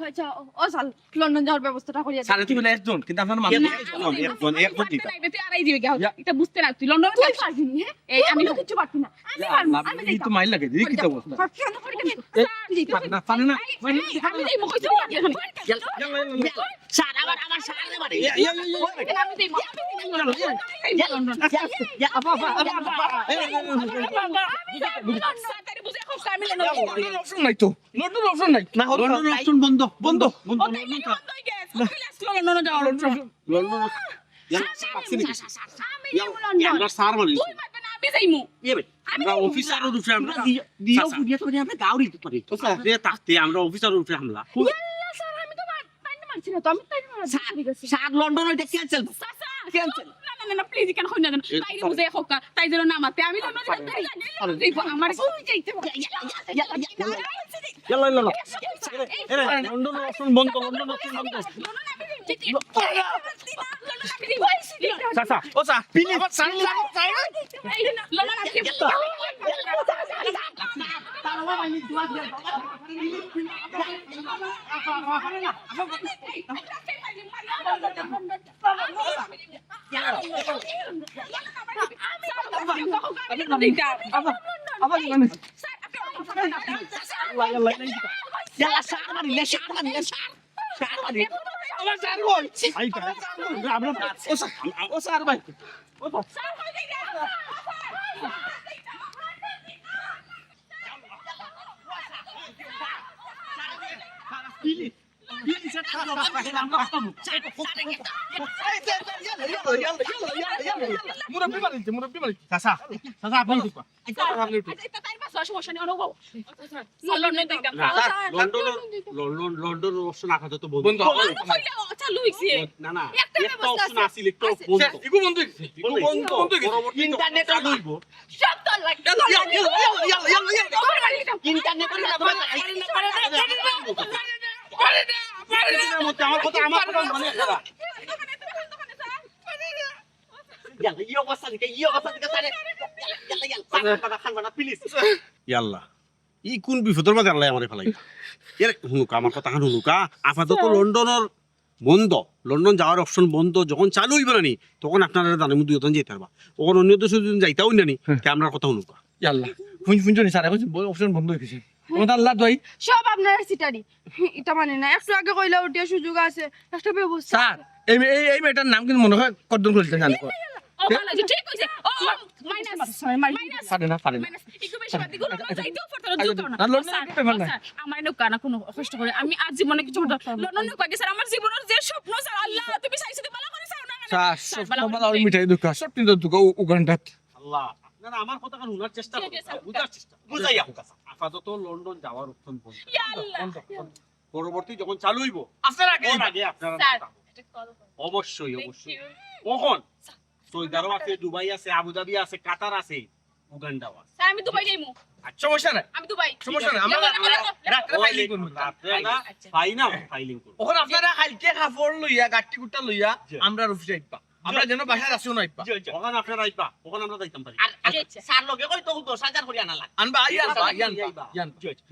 Speaker 6: আচ্ছা ও সাল লন্ডন যাওয়ার ব্যবস্থাটা করিয়া
Speaker 2: সাড়ে তিন একজন কিন্তু আপনার মানুষ একজন দিতা
Speaker 8: তুই আড়াই দিবে এটা বুঝতে না তুই লন্ডন
Speaker 6: তুই পারবি নি হ্যাঁ
Speaker 8: এই আমি
Speaker 6: তো কিছু পারবি না আমি পারবো আমি
Speaker 2: এই তো মাইল লাগে দিদি কি অবস্থা
Speaker 6: কেন করে কেন
Speaker 2: পারে না
Speaker 8: আমি দেই মকই তো
Speaker 1: সার আমার সার বাড়ি
Speaker 8: আমি দেই লন্ডন
Speaker 2: লন্ডন অপশন নাই তো লন্ডন অপশন নাই না
Speaker 3: লন্ডনের অপশন বন্ধ বন্ধ বন্ধ
Speaker 8: লন্ডন যাওয়ার
Speaker 3: লন্ডন আমরা সার মারি
Speaker 8: আমি যাইমু
Speaker 3: আমরা অফিসারের উপরে আমরা
Speaker 1: দিও বুঝিয়ে তো আমরা গাউরি তো পারি
Speaker 3: যে থাকতে আমরা অফিসারের উপরে হামলা
Speaker 6: স্যার আমি তো মানছি না তো আমি তাই মানছি
Speaker 1: সার লন্ডন হইতে ক্যান্সেল ক্যান্সেল
Speaker 8: না প্লিজ কেন হই না তাই বুঝে হোকা তাই যেন না মাতে আমি লন্ডন যাইতাম আমার যাইতে
Speaker 3: ইয়াল্লা ইয়াল্লা লন্ডনের অপশন বন্ধ লন্ডনের অপশন বন্ধ
Speaker 2: চাচা ও চা পিলি
Speaker 1: ইয়ালা সার মারি লে সার মারি
Speaker 2: আমার স্যার বল আমরা ও স্যার ভাই মুরব্বি মারিছে চাচা চাচা আপনি উঠবা
Speaker 8: সমস্যা নেই অনুভব
Speaker 3: লন্ডনের অপশন আপাতত বন্ধ
Speaker 2: বন্ধ
Speaker 8: চালু হইছে
Speaker 3: না না
Speaker 8: একটা
Speaker 3: একটা
Speaker 8: ব্যবস্থা
Speaker 3: অপশন আছিল একটু বন্ধ
Speaker 2: ইগো বন্ধ হইছে
Speaker 3: বন্ধ পরবর্তী
Speaker 1: ইন্টারনেট
Speaker 3: চালু হইব
Speaker 8: সব তো লাগবে
Speaker 1: ইন্টারনেট
Speaker 3: আমার কথা মানে
Speaker 1: ইয়ালা ইয়ো কথা দিকে সারে ইয়ালা খান বানা প্লিজ
Speaker 3: ইয়াল্লা ই কোন বিপদের মাঝে আল্লাহ আমারে ফেলাই এর হুনুকা আমার কথা হুনুকা আপাতত লন্ডনের বন্ধ লন্ডন যাওয়ার অপশন বন্ধ যখন চালু হইবে না নি তখন আপনারা জানেন দুজন যেতে পারবা ওখানে অন্য দেশে যদি যাইতাও না নি আমরা কথা হুনুকা
Speaker 2: ইয়াল্লা ফুঞ্জনি স্যার এখন অপশন বন্ধ হয়ে গেছে আমাদের আল্লাহ দই
Speaker 6: সব আপনার সিটারি এটা মানে না একটু আগে কইলা উঠিয়া সুযোগ আছে একটা ব্যবস্থা
Speaker 2: স্যার এই এই মেয়েটার নাম কিন্তু মনে হয় কর্দন করেছে জানি
Speaker 8: ও ভালো যে ঠিক হইছে ও মাইনাস
Speaker 2: পারে না
Speaker 8: মাইনাস একটু বেশি বাদ দিগুলো যাইতেও পারতো না
Speaker 2: না লন্ডন পেপার না
Speaker 8: আমার নৌকা না কোনো কষ্ট করে আমি আর জীবনে কিছু লন্ডন নৌকা স্যার আমার জীবনের যে স্বপ্ন স্যার আল্লাহ তুমি চাইছো ভালো করে চাও না
Speaker 2: স্যার সব মালা আর মিঠাই দুকা সব কিন্তু দুকা উগান্ডাত
Speaker 3: আল্লাহ আপনারা আমার কথা হুনার চেষ্টা
Speaker 8: ঠিক আছে,
Speaker 3: করুন বুঝার চেষ্টা
Speaker 1: বুঝাইয়া
Speaker 3: আপাতত লন্ডন যাওয়ার অপশন বন্ধ
Speaker 8: ইয়া আল্লাহ
Speaker 3: পরবর্তী যখন চালু হইব
Speaker 2: আপনার আগে
Speaker 3: ওর আগে আপনারা
Speaker 8: স্যার
Speaker 3: অবশ্যই অবশ্যই
Speaker 8: থ্যাংক ইউ
Speaker 3: কখন সৌদি আরব আছে, দুবাই আছে, আবুধাবি আছে, কাতার আছে, উগান্ডাও আছে।
Speaker 8: স্যার আমি দুবাই যাইমু,
Speaker 2: আচ্ছা সমস্যা নাই,
Speaker 8: আমি দুবাই।
Speaker 2: সমস্যা নাই, আমরা রাত্রে ফাইলিং করব।
Speaker 3: রাত্রে না ফাইলিং করব।
Speaker 2: ওখানে আপনারা কালকে কাপড় লইয়া গাঠি গুটা লইয়া আমরা অফিসে আইবা, আমরা যেন বাসায় আসিও না আইবা
Speaker 3: ওখানে আপনারা আইবা, ওখানে আমরা যাইতাম পারি।
Speaker 1: আর স্যার লগে কই তো 10,000 করে আনা লাগে
Speaker 2: আনবা আইয়া আনবা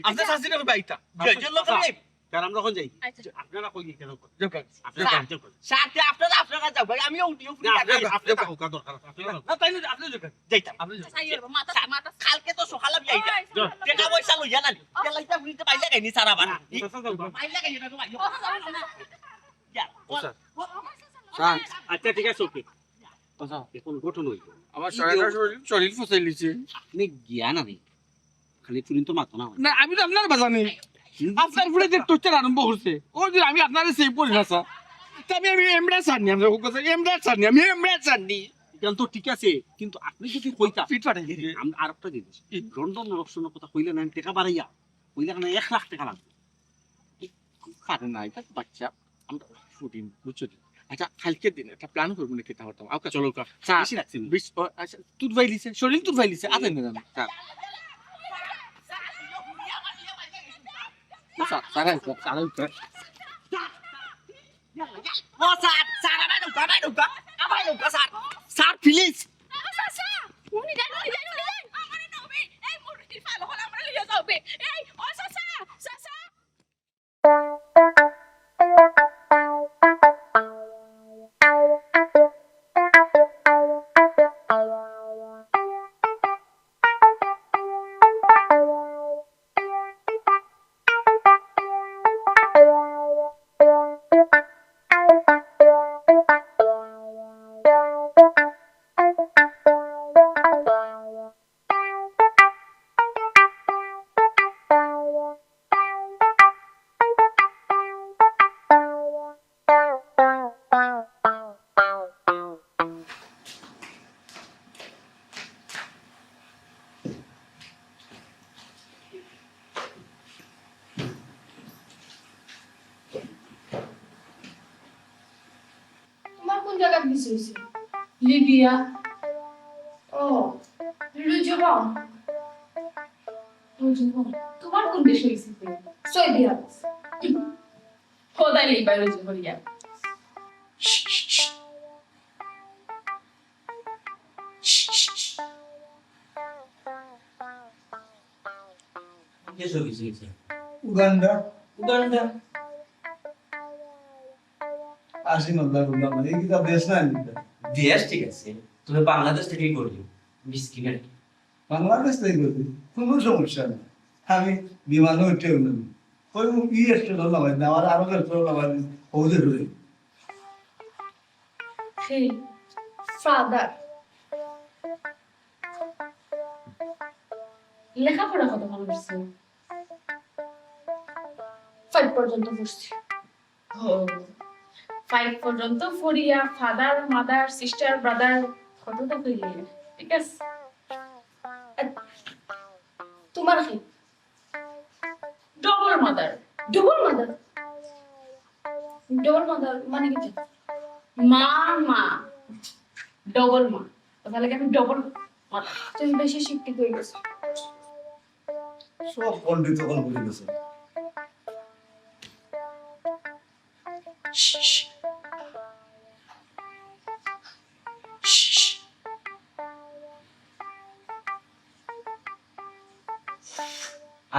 Speaker 2: আপনি শাস্তিটা কইবা আইতা
Speaker 1: জয়জুল লগে নেই
Speaker 3: কারণ আমরা এখন যাই,
Speaker 8: আচ্ছা
Speaker 3: আপনারা কই কেন করেন?
Speaker 2: যাও কাজ
Speaker 3: আপনারা যাও করেন।
Speaker 1: সাথে আপনারা যাও ভাই আমিও উঠিও ফ্রি
Speaker 3: না,
Speaker 1: থাকি
Speaker 3: আপনারা থাকুক, কার দরকার আছে? আপনারা থাকুক।
Speaker 2: না তাই না আপনি যাও
Speaker 1: যাইতাম
Speaker 2: আপনি যাও
Speaker 8: সাইয়ের মাথা মাথা
Speaker 1: কালকে তো সকালে আমি আইতা টাকা পয়সা লইয়া নানি লাইতা বুঝতে পাইলে গাইনি সারা বানা পাইলে গাইনি না ভাই
Speaker 3: আচ্ছা ঠিক আছে, ওকে। এখন গঠন হইল
Speaker 2: আমার শরীর ফসাই লিছে
Speaker 1: আপনি জ্ঞান আনি খালি তুলিন তো মাতো না
Speaker 2: না আমি তো আপনার বাজানি আপনার পুরো যে টর্চার আরম্ভ করছে ও যে আমি আপনারে সেভ করি না স্যার তা আমি এমরা সারনি আমরা কথা এমরা সারনি আমি এমরা সারনি
Speaker 3: এখন তো ঠিক আছে, কিন্তু আপনি যদি কইতা
Speaker 2: ফিট ফাটাই
Speaker 3: আমি আর একটা জিনিস, এই লন্ডন রক্ষণের কথা কইলে না টাকা বাড়াইয়া কইলে না 1 লাখ টাকা লাগবে।
Speaker 2: পারে না এটা বাচ্চা আমরা শুটিং বুঝছো আচ্ছা কালকে দিন একটা প্ল্যান করবো নাকি তাহলে আচ্ছা চলো কা
Speaker 3: বেশি রাখছি না।
Speaker 2: আচ্ছা তুই ভাইলিছে শরীর তুই ভাইলিছে আতেন না জানো স্যার স্যার স্যার
Speaker 1: ও স্যার স্যার আমায় ঢুকা স্যার স্যার প্লিজ
Speaker 8: উনি জানো আমারে নবে এই মুরগির ফাল হল আমরা লিয়ে যাবে এই ও সাসা সাসা তোমার কোন জায়গা বিসি হইছে লিবিয়া ও লুজুবন তোমার কোন দেশ হইছে সৌদি আরব খোদাই লিবাই লুজুবন ইয়া
Speaker 5: উগান্ডা আসি নল্লা বললাম এই কি দেশ না
Speaker 7: দেশ ঠিক আছে, তুমি বাংলাদেশ থেকেই করলি মিসকিনের
Speaker 5: বাংলাদেশ থেকে করবি কোনো সমস্যা নেই আমি বিমানে উঠে উঠলাম ওই কি এসছে না ভাই আমার আরো এসছে না ভাই ওদের হয়ে
Speaker 6: সেই ফাদার লেখাপড়া কত ভালো করছে 5 পর্যন্ত পড়ছি 5 পর্যন্ত পড়িয়া ফাদার মাদার সিস্টার ব্রাদার কতটা কইলে ঠিক আছে তোমার কি ডবল মাদার মানে কি মা মা ডবল মা তাহলে কি আমি ডবল মাদার তুমি বেশি শিক্ষিত হয়ে গেছো
Speaker 5: সব পণ্ডিত তখন বলে গেছে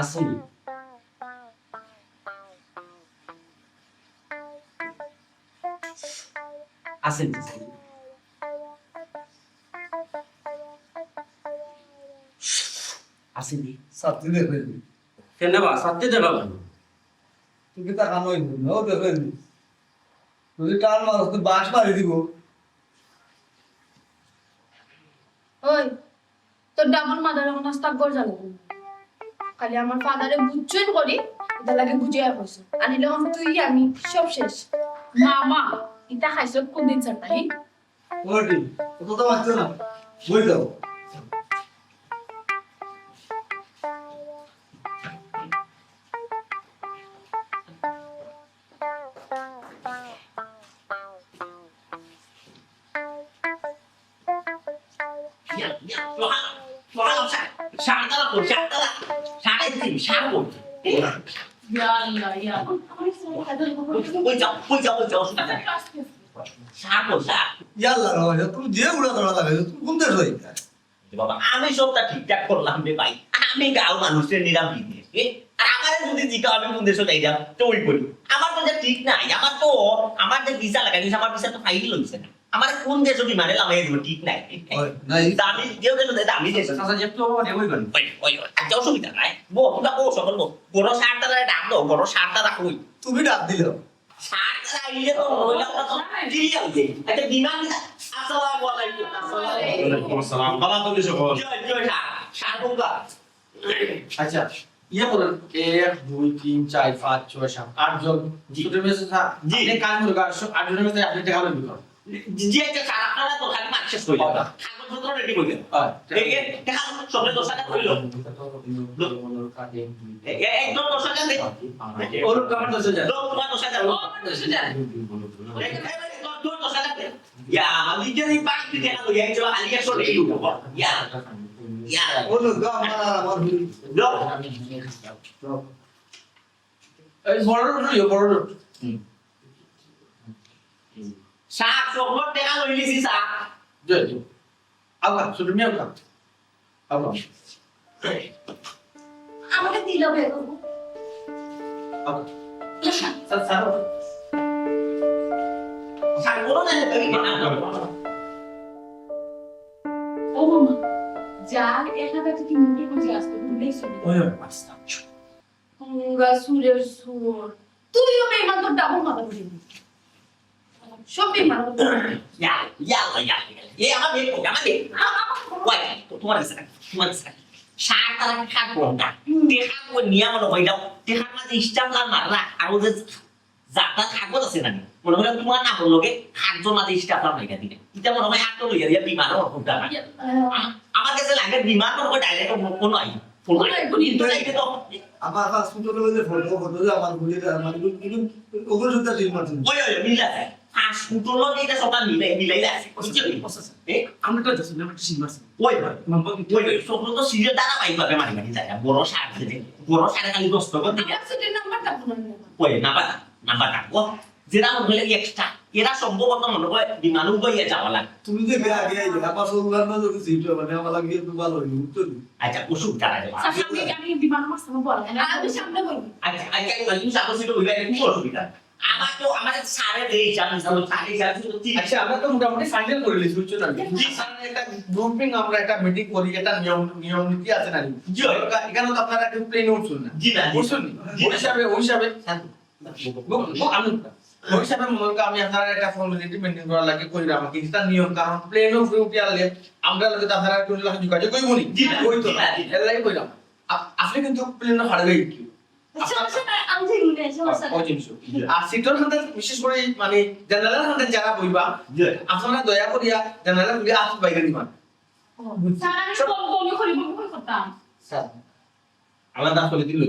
Speaker 7: আসেনি আসেনি আসেনি
Speaker 5: ছাত্রী দেখে
Speaker 7: কেন বা সাথে দেবা কেন
Speaker 5: তুমি তা কান হইব না ও দেখে যদি টান মারো তো বাস মারি দিব
Speaker 6: ওই তোর ডাবল মাদার এখন নাস্তা কর যাবে খালি আমার ফাদারে বুঝছেন করি এটা লাগে বুঝে কইছো আনিলে এখন তুই আমি সব শেষ মামা এটা খাইছো কোন দিন ছাড় তাই
Speaker 5: ওটি কত তো মারছো না বই দাও
Speaker 1: সারদারা কর সারদারা সারাই দিবি সার কর ওই যাও সার কর সার
Speaker 5: ইয়াল্লা রহমান তুমি যে উড়া তোড়া লাগাইছো তুমি কোন দেশ হইতা
Speaker 1: বাবা আমি সবটা ঠিকঠাক করলাম রে ভাই আমি গাঁও মানুষের নিরাম বিদেশ আর আমার যদি জিজ্ঞাসা আমি কোন দেশে যাই তো ওই করি আমার তো যে ঠিক নাই আমার যে ভিসা লাগাই দিয়েছে আমার ভিসা তো ফাইল লইছে না আমার কোন দেশে বিমানে লাগাই দিব ঠিক নাই
Speaker 5: নাই
Speaker 1: দামি কেউ কেন দামি দেশ
Speaker 7: চাচা একটু দেবই গেল
Speaker 1: ওই একটা অসুবিধা নাই তোমরা কো সকল বড় সারদারা ডাক দাও বড় সারদারা কই
Speaker 5: তুমি ডাক দিলো
Speaker 1: সারদারা ইলে তো হইলা তো দিলিও যে একটা বিমান আসসালামু আলাইকুম
Speaker 3: ওয়ালাইকুম আসসালাম ভালো আছেন সকল
Speaker 1: জয় জয় সার বঙ্গা
Speaker 2: আচ্ছা ইয়ে করেন 1 2 3 4 5 6 7 8 জন ছোট মেসে আপনি কাজ করে 8 জনের মধ্যে আপনি টাকা লবি করেন
Speaker 1: যে একটা সার আপনারা তো খালি মাছ শেষ করে দাও কাগজপত্র রেডি করে দাও এই টাকা সবে 10,000 কইলো একদম 10,000 দে
Speaker 2: ওর কাম 10,000
Speaker 1: লোক তোমার 10,000 Ya, আমি যদি পাঁচ দিন দেখা তো এই চলা আলিয়া সরে এই উঠবো ইয়া
Speaker 5: বলো গো আমার
Speaker 1: লোক
Speaker 2: এই বড় বড়
Speaker 1: শাক সবর টাকা লইলিছি শাক
Speaker 2: জয় আউকা ছোট মিয়া আউকা
Speaker 4: আমাকে দিল বের
Speaker 2: আউকা স্যার
Speaker 1: শাক বলো না
Speaker 8: ও মামা যার এখানে থেকে মুখে বুঝে আসতে ভুলেই শুনে
Speaker 1: ওই মাস্টার
Speaker 6: গঙ্গা সুরের সুর তুইও বেমান তোর ডাবল মাথা বুঝে সব বেমান
Speaker 1: ইয়া এ আমার বের ওই তোমার কাছে শাক তারা খাক কোনটা দেখা কো নিয়ম ন হইলাও দেখা মাঝে স্টাম্পলার মারলা আর যে যাতা কাগজ আছে না মনে হয় তোমার নাম লগে খাকজন মাঝে স্টাম্পলার লাগাই দিলে এটা মনে হয় আটো লইয়া দিয়া বিমান ওটা আমার কাছে লাগে বিমান মনে হয় ডাইরেক্ট কোন আই ফোন তো লাগে তো
Speaker 5: আমার হসপিটালে বলে ফটো যে আমার গুলি আমার গুলি ওগুলো সুদ্ধা ঠিক মারছেন
Speaker 1: ওই মিলা আছে হাসপাতাল এটা সব মিলাই আছে বুঝছো এ
Speaker 7: আমরা তো যাচ্ছি আমরা সিনেমা
Speaker 1: ওই সব তো সিরিয়াল দ্বারা পাই পাবে মারি যায় বড় সার দিতে বড় সারে খালি 10 টাকা দিকে
Speaker 6: অ্যাক্সিডেন্ট নাম্বারটা বলুন
Speaker 1: ওই নাম্বারটা ও যেটা মনে হলে এক্সট্রা এরা সম্ভবত মনে হয় বিমানও বইয়ে যাওয়া লাগে
Speaker 5: তুমি যে আগে আমার সঙ্গে না যদি সিট মানে আমার লাগে একটু ভালো হইনি বুঝছো
Speaker 1: আচ্ছা ওষুধ জানা যাবে
Speaker 8: আমি বিমান মাস্টার বলা
Speaker 6: আমি সামনে বলবো
Speaker 1: আচ্ছা তুমি সাপোজ এটা হইবে কি অসুবিধা আমার তো আমাদের সারে দেই জানি সারে শুধু
Speaker 2: আচ্ছা আমরা তো মোটামুটি ফাইনাল করে লিখছি বুঝছো না জি স্যার একটা গ্রুপিং আমরা একটা মিটিং করি এটা নিয়ম নীতি আছে না জি এখানে তো আপনারা একটু প্লেন উঠছেন না
Speaker 1: জি না
Speaker 2: বুঝছেন ওই হিসাবে ওই হিসাবে মনে আমি আপনারা একটা ফর্মালিটি মেনটেন করা লাগে কইরা আমাকে এটা নিয়ম কারণ প্লেন অফ উঠে আলে আমরা লাগে তো আপনারা একটু যোগাযোগ করব নি
Speaker 1: জি না
Speaker 2: ওই তো এর লাগে কইরাম আপনি কিন্তু প্লেন হারবে কি আর সিটর খান্তে বিশেষ করে মানে জেনারেল খান্তে যারা বইবা আপনারা দয়া করিয়া জেনারেল বলি আস বাইরে দিবেন
Speaker 8: স্যার আমি বমি করি করতাম
Speaker 2: স্যার
Speaker 3: আলাদা করে দিল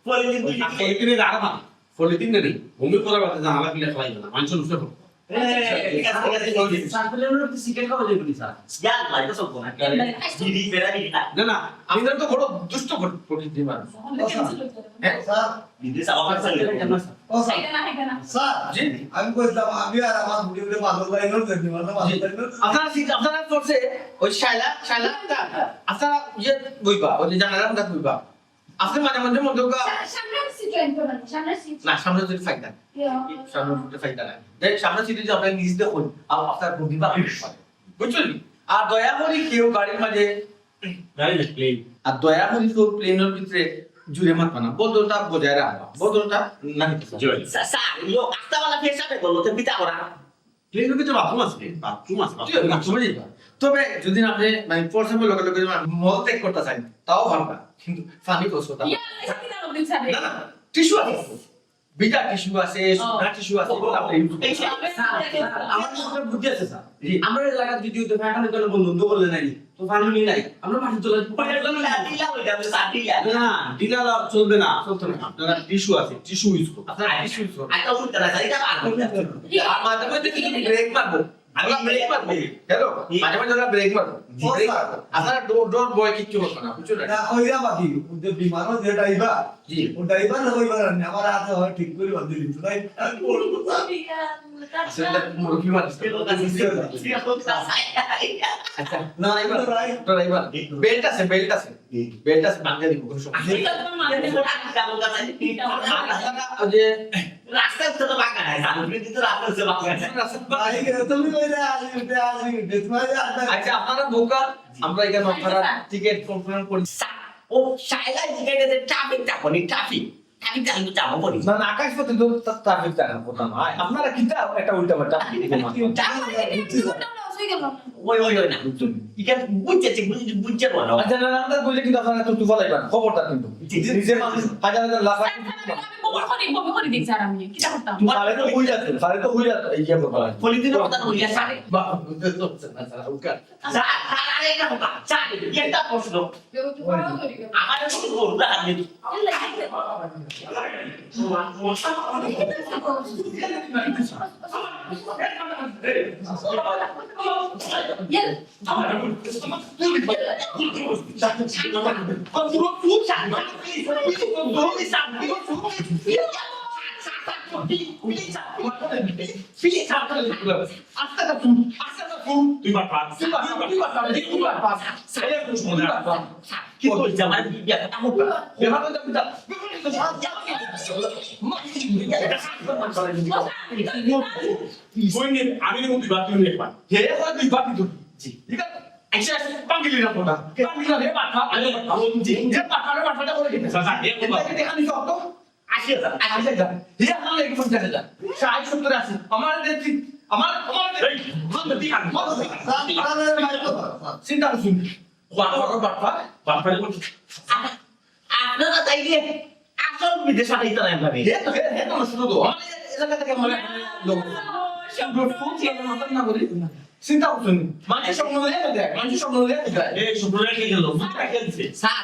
Speaker 1: পলিথিন তুই
Speaker 3: পলিথিনের আর না পলিথিন নেই ভূমি করার কথা জানা লাগলে খাই না মানুষ উঠে পড়ে
Speaker 7: সিকেট খাওয়া যাবে না sir
Speaker 1: Ya, lah itu sopo. Diri beda diri tak.
Speaker 3: না না
Speaker 2: আমি তো বড় দুষ্ট করে দিবেন
Speaker 5: sir
Speaker 1: Diri sama kan saya.
Speaker 5: ও স্যার স্যার
Speaker 2: জি
Speaker 5: আমি কইতাম আমি আর আমার ভিডিওতে মাদল লাইনও দেখি মানে মাদল লাইনও
Speaker 2: আপনারা করছে ওই শাইলা আপনারা ইয়ে বইবা ওই যে জানালার মধ্যে বইবা আপনি মাঝে মাঝে মধ্যে
Speaker 6: সামনে সিট এন্ড করবেন সামনে সিট
Speaker 2: না সামনে যদি ফাইদা সামনে যদি ফাইদা নাই দেখ সামনে সিটে যে আপনারা নিজ দেখুন আর আপনার প্রতিভা বুঝছেন আর দয়া করে কেউ গাড়ির মাঝে
Speaker 1: Dari display.
Speaker 2: আর দয়া করে কেউ প্লেনের ভিতরে জুড়ে মারবা না বদলটা বজায় রাখবা বদলটা না নিতে
Speaker 3: জয়
Speaker 1: Sa, yo, hasta wala pesa pe kalau tebita orang.
Speaker 3: প্লেনের ভিতরে বাথরুম আছে বাথরুম
Speaker 2: তবে যদি আপনি মানে ফোর্সেবল লগে লগে মল ত্যাগ করতে চান তাও পারবা কিন্তু পানি কষ্ট তা না না টিস্যু আছে বিটা টিস্যু আছে সোনা টিস্যু আছে আপনি
Speaker 7: আমার তো একটা বুদ্ধি আছে স্যার আমরা এলাকার যদি তো ফ্যাকানে কোনো বন্ধ করলে নাই তো ফানি নাই আমরা মাটি তোলা
Speaker 1: Dila udah besar dia.
Speaker 3: না ডিলা চলবে না আপনারা টিস্যু আছে টিস্যু ইউজ করুন
Speaker 2: আপনারা টিস্যু ইউজ করুন
Speaker 1: Atau sudah saya tak aku.
Speaker 2: আর মাঝে মধ্যে কিন্তু ব্রেক মারবো আমরা ব্রেক মারবি হ্যালো মাঝে মাঝে আমরা ব্রেক মারবো ব্রেক মারবো আপনারা ডোর বয় কিচ্ছু করবে না বুঝছো না
Speaker 5: না হইয়া বাকি যে বিমানও যে ড্রাইভার
Speaker 2: জি
Speaker 5: ও ড্রাইভার হইবার না আমার হাতে হয় ঠিক করে বাঁধি দিত তাই
Speaker 2: আসলে মুরগি মারছে আচ্ছা না এবার ড্রাইভার বেল্ট আছে ভাঙা দিব কোনো সমস্যা নেই। আপনারা যে
Speaker 1: রাস্তায় তো বাঁকা নাই সামনে দিতে রাস্তায় বাঁকা আছে
Speaker 5: ভাই তুমি কইলে আসি তোমার
Speaker 2: আচ্ছা আপনারা বোকা আমরা এখানে আপনারা টিকিট কনফার্ম করি
Speaker 1: ও শাইলা জিগাইতে ট্রাফিক চাপনি ট্রাফিক আমি যাবো বলি
Speaker 2: না না আকাশ পথে তো ট্রাফিক জানা কথা নয় আপনারা কিটা একটা উল্টা পাল্টা
Speaker 1: ওই না ইকা বুঝছে বুঝছে বলো
Speaker 2: আচ্ছা না আমাদের বলে কিন্তু আপনারা তো তুফা লাইবা খবরটা কিন্তু নিজে মানুষ হাজার হাজার লাখ লাখ সারে তো হই যাচ্ছে এই যে কথা
Speaker 1: পলিথিনের কথা হইয়া সারে
Speaker 2: বা না উকার
Speaker 1: আরে এটা কথা চাই এটা প্রশ্ন আমার শুরু করব না আমি কি বলছ আমার বিয়া কথা বলবা
Speaker 9: আমি দুই বার তুমি একবার
Speaker 2: হে হয় দুই বাকি তো
Speaker 9: জি ঠিক আছে আচ্ছা পাঙ্গিলি না কোটা পাঙ্গিলি হে পাঠা আমি জি হে পাঠালে পাঠাটা করে দিতে স্যার হে
Speaker 2: এটা দেখানি সব তো
Speaker 1: 80,000
Speaker 2: 80,000 হে আপনারা কি 50,000 60 70 আছে আমার দেখি আমার
Speaker 9: এই বন্ধ দি আন বন্ধ দি
Speaker 2: চিন্তা করুন
Speaker 9: বাপারে কোন
Speaker 1: আপনারা তাইলে আসল বিদেশে আইতা না ভাবে
Speaker 2: হে তো শুধু তো আমার এলাকা থেকে মনে লোক চিন্তা করুন মানুষের স্বপ্ন দেয় মানুষের স্বপ্ন দেয়
Speaker 1: এই শুক্রবার কি গেল বুঝতে খেলছে স্যার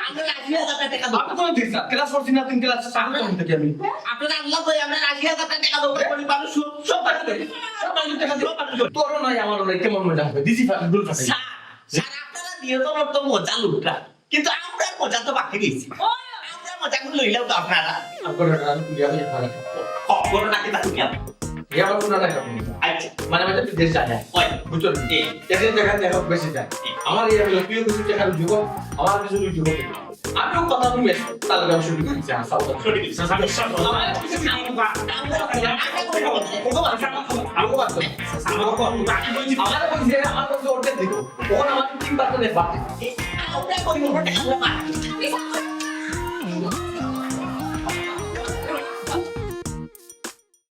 Speaker 1: আমরা 80,000 টাকা দেব
Speaker 2: আমি কোনো দিস না ক্লাস 14 না 3 ক্লাস 7 থেকে আমি
Speaker 1: আপনারা আল্লাহ কই আমরা 80,000 টাকা দেব বলি মানুষ সব টাকা দেবে
Speaker 2: সব মানুষ টাকা দিব তোরও নাই আমারও নাই কেমন মজা হবে দিছি ফাটুল ফাটে
Speaker 1: স্যার স্যার আপনারা দিয়ে তো মজা লুটরা কিন্তু আমরা মজা তো বাকি দিয়েছি আমরা মজা করে লইলাম তো আপনারা
Speaker 2: আপনারা ইয়া হয়ে খারাপ
Speaker 1: খবর নাকি তা তুমি
Speaker 2: ইয়া আমার কোনো না
Speaker 1: আচ্ছা
Speaker 2: মানে মানে বিদেশ যায়
Speaker 1: ওই
Speaker 2: বুঝছো এদিন দেখা বেশি যায় আমার এই হলো প্রিয় কিছু টাকার যুগ আমার কিছু যুগ আমিও কথা বলি তাহলে আমি শুরু করেছি সাউথ
Speaker 1: সরি স্যার আমার কিছু
Speaker 2: আমার কইছে আমার কইছে ওটা দেখো ওখানে আমার 3 বার করে বাড়তে
Speaker 1: আমরা করি মোটা টাকা